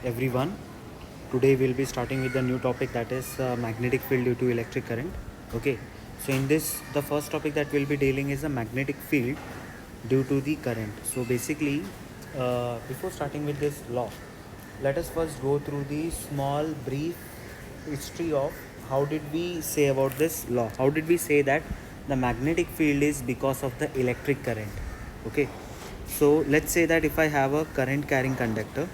everyone. Today we'll be starting with the new topic, that is magnetic field due to electric current. Okay, so in this, the first topic that we'll be dealing is the magnetic field due to the current. So basically, before starting with this law, let us first go through the small brief history of how did we say about this law. How did we say that the magnetic field is because of the electric current? Okay, so let's say that if I have a current carrying conductor,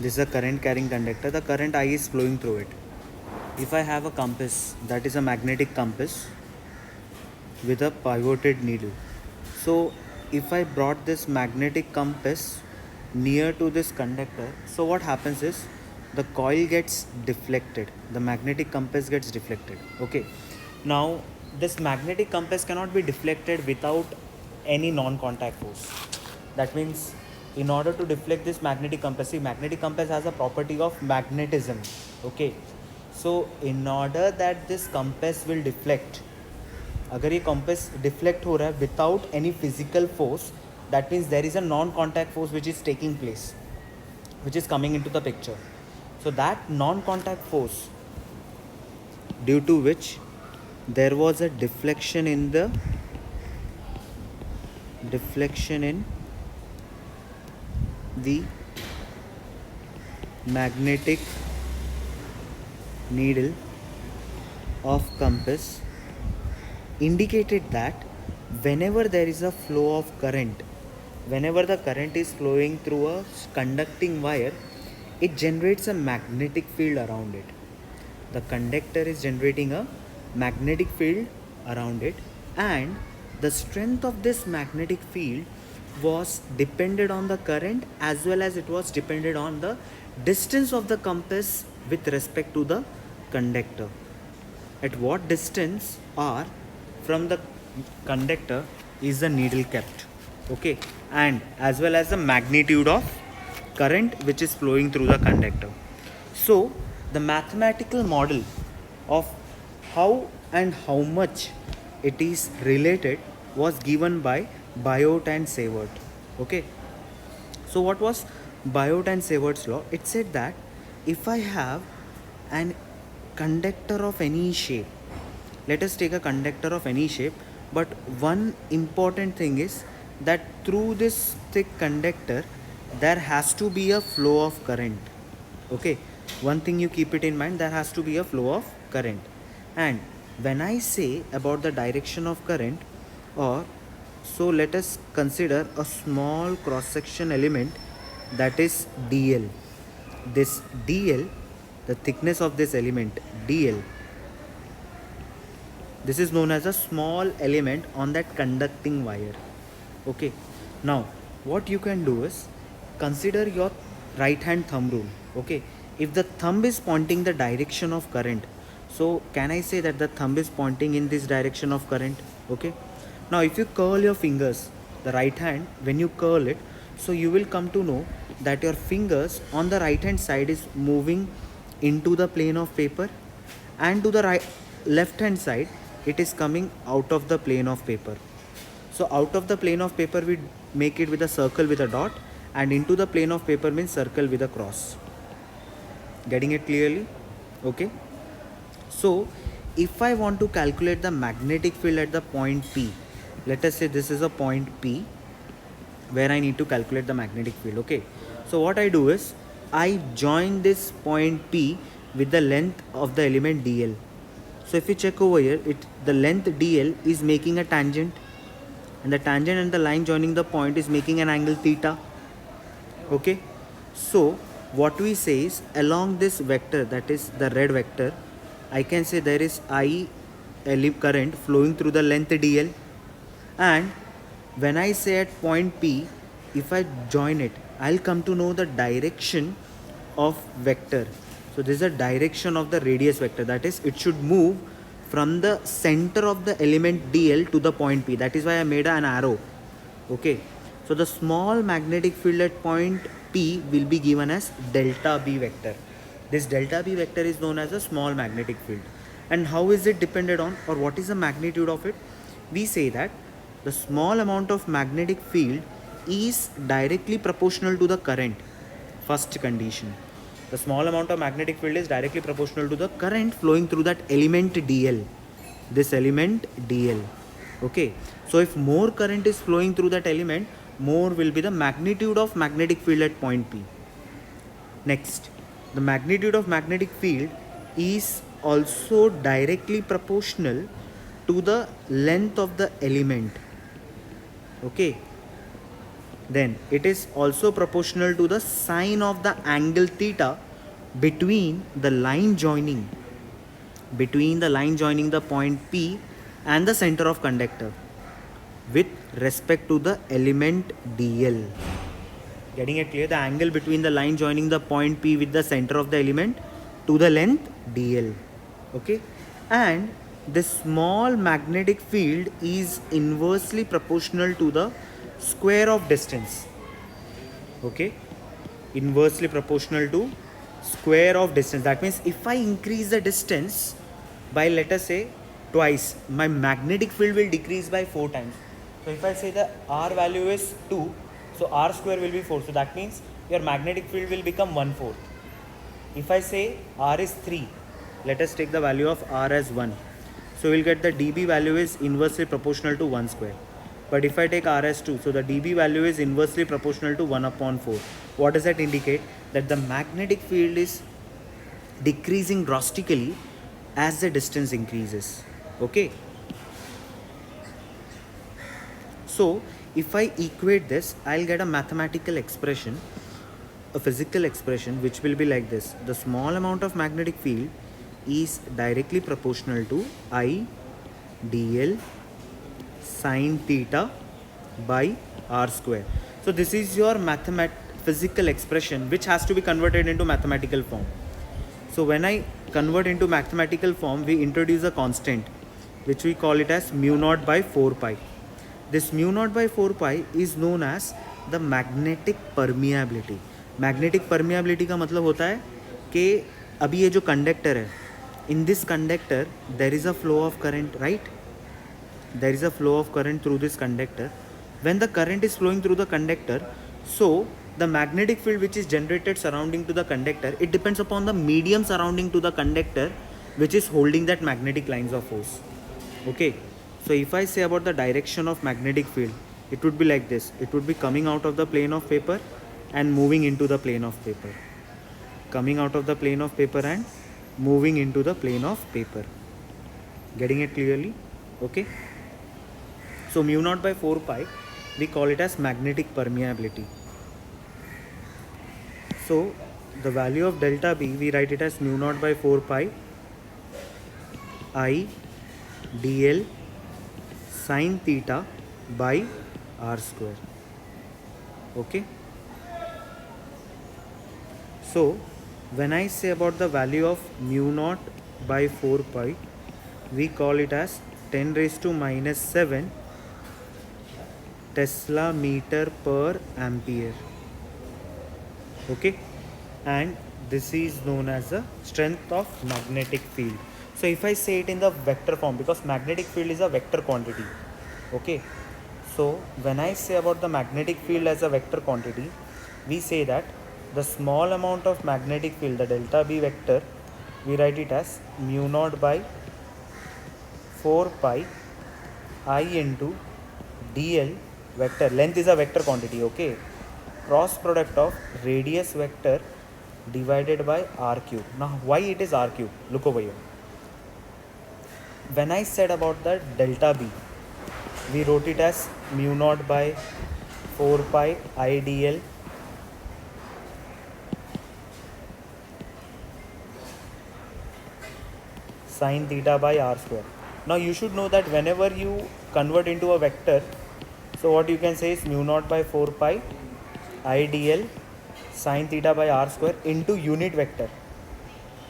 this is a current carrying conductor, the current I is flowing through it. If I have a compass, that is a magnetic compass with a pivoted needle. So if I brought this magnetic compass near to this conductor, so what happens is the coil gets deflected, the magnetic compass gets deflected. Okay, now this magnetic compass cannot be deflected without any non-contact force. That means in order to deflect this magnetic compass, see, magnetic compass has a property of magnetism. Okay, so in order that this compass will deflect, अगर ये compass deflect हो रहा है without any physical force, that means there is a non-contact force which is taking place, which is coming into the picture. So that non-contact force, due to which there was a deflection in the magnetic needle of compass, indicated that whenever there is a flow of current, whenever the current is flowing through a conducting wire, it generates a magnetic field around it. The conductor is generating a magnetic field around it, and the strength of this magnetic field was depended on the current as well as it was depended on the distance of the compass with respect to the conductor. At what distance or from the conductor is the needle kept? Okay, and as well as the magnitude of current which is flowing through the conductor. So the mathematical model of how and how much it is related was given by Biot and Seward. Okay, so what was Biot and Seward's law? It said that if I have an conductor of any shape, let us take a conductor of any shape, but one important thing is that through this thick conductor there has to be a flow of current. Okay, one thing you keep it in mind, there has to be a flow of current. And when I say about the direction of current, or so let us consider a small cross section element, that is dl. This dl, the thickness of this element dl, this is known as a small element on that conducting wire. Okay, now what you can do is consider your right hand thumb rule. Okay, if the thumb is pointing the direction of current, so can I say that the thumb is pointing in this direction of current? Okay, now if you curl your fingers, the right hand, when you curl it, so you will come to know that your fingers on the right hand side is moving into the plane of paper, and to the left hand side it is coming out of the plane of paper. So out of the plane of paper we make it with a circle with a dot, and into the plane of paper means circle with a cross. Getting it clearly? Okay, so if I want to calculate the magnetic field at the point P, let us say this is a point P where I need to calculate the magnetic field. Okay, so what I do is I join this point P with the length of the element dl. So if you check over here, the length dl is making a tangent, and the tangent and the line joining the point is making an angle theta. Okay, so what we say is along this vector, that is the red vector, I can say there is I current flowing through the length dl, and when I say at point P, if I join it, I'll come to know the direction of vector. So this is the direction of the radius vector, that is it should move from the center of the element dl to the point P. That is why I made an arrow. Okay, so the small magnetic field at point P will be given as delta B vector. This delta B vector is known as a small magnetic field. And how is it depended on, or what is the magnitude of it? We say that the small amount of magnetic field is directly proportional to the current. first condition. The small amount of magnetic field is directly proportional to the current flowing through that element dl, this element dl. Okay, so if more current is flowing through that element, more will be the magnitude of magnetic field at point P. Next, the magnitude of magnetic field is also directly proportional to the length of the element. Okay, then it is also proportional to the sine of the angle theta between the line joining the point P and the center of conductor with respect to the element dl. Getting it clear? The angle between the line joining the point P with the center of the element to the length dl. Okay, and this small magnetic field is inversely proportional to the square of distance. Okay, inversely proportional to square of distance. That means if I increase the distance by, let us say, twice, my magnetic field will decrease by 4 times. So if I say the R value is 2, so R square will be 4. So that means your magnetic field will become 1/4. If I say R is 3, let us take the value of R as 1. So we'll get the dB value is inversely proportional to 1 square. But if I take R as 2, so the dB value is inversely proportional to 1/4. What does that indicate? That the magnetic field is decreasing drastically as the distance increases. Okay. So if I equate this, I'll get a mathematical expression, a physical expression, which will be like this. The small amount of magnetic field is directly proportional to I dl sine theta by r square. So this is your physical expression which has to be converted into mathematical form. So when I convert into mathematical form, we introduce a constant which we call it as mu naught by 4 pi. This mu naught by 4 pi is known as the magnetic permeability. Magnetic permeability का मतलब होता है कि अभी ये जो conductor है, in this conductor there is a flow of current, right? There is a flow of current through this conductor. When the current is flowing through the conductor, so the magnetic field which is generated surrounding to the conductor, it depends upon the medium surrounding to the conductor which is holding that magnetic lines of force. Okay, so if I say about the direction of magnetic field, it would be like this. It would be coming out of the plane of paper and moving into the plane of paper. Coming out of the plane of paper and moving into the plane of paper. Getting it clearly? Okay. So mu naught by 4 pi, we call it as magnetic permeability. So the value of delta B, we write it as mu naught by 4 pi I dl sine theta by r square. Okay. So when I say about the value of mu naught by 4 pi, we call it as 10 raised to minus 7 Tesla meter per ampere. Okay, and this is known as the strength of magnetic field. So if I say it in the vector form, because magnetic field is a vector quantity. Okay, so when I say about the magnetic field as a vector quantity, we say that the small amount of magnetic field, the delta B vector, we write it as mu naught by 4 pi I into dl vector. Length is a vector quantity. Okay, cross product of radius vector divided by r cube. Now why it is r cube? Look over here. When I said about the delta B, we wrote it as mu naught by 4 pi I dl sine theta by r square. Now you should know that whenever you convert into a vector, so what you can say is mu naught by 4 pi I dl sine theta by r square into unit vector.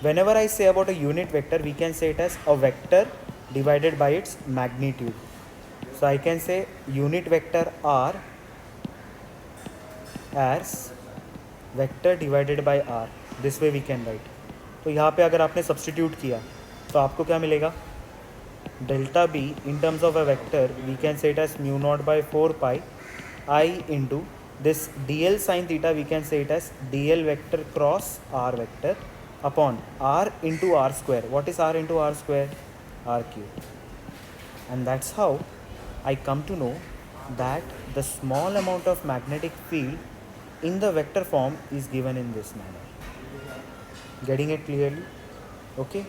Whenever I say about a unit vector, we can say it as a vector divided by its magnitude. So I can say unit vector r as vector divided by r. This way we can write. तो यहाँ पे अगर आपने substitute किया तो आपको क्या मिलेगा? Delta B in terms of a vector we can say it as mu not by 4 pi I into this dl sine theta, we can say it as dl vector cross r vector upon r into r square. What is r into r square? R cube. And that's how I come to know that the small amount of magnetic field in the vector form is given in this manner. Getting it clearly? Okay.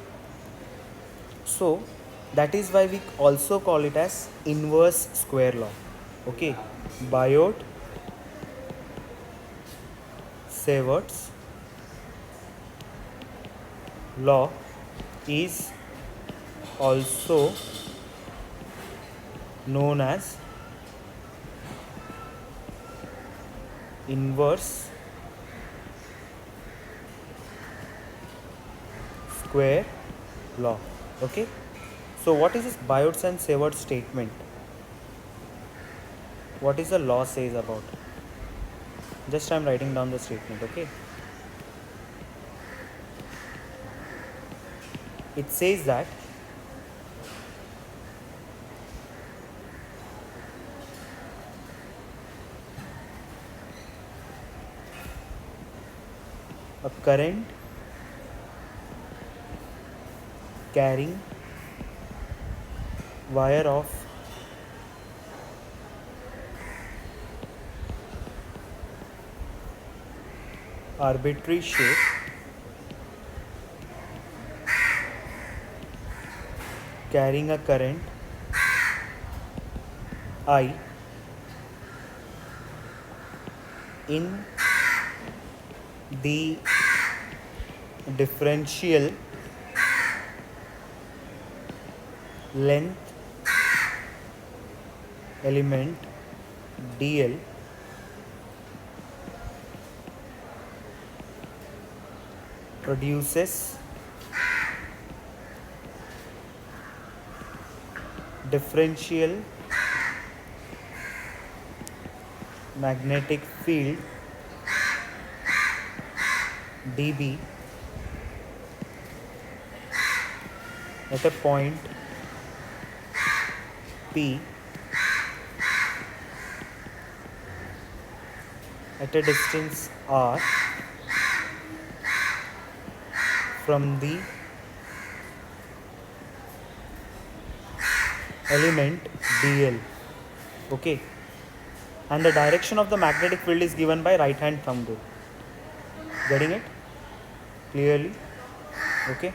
So that is why we also call it as inverse square law. Okay. Biot Savart's law is also known as inverse square law. Okay. So what is this Biot and Savart statement? What is the law says about? Just I am writing down the statement. Okay. It says that a current carrying wire of arbitrary shape carrying a current I in the differential length element dl produces differential magnetic field dB at a point P at a distance r from the element dl. Okay. And the direction of the magnetic field is given by right hand thumb rule. Getting it clearly? Okay.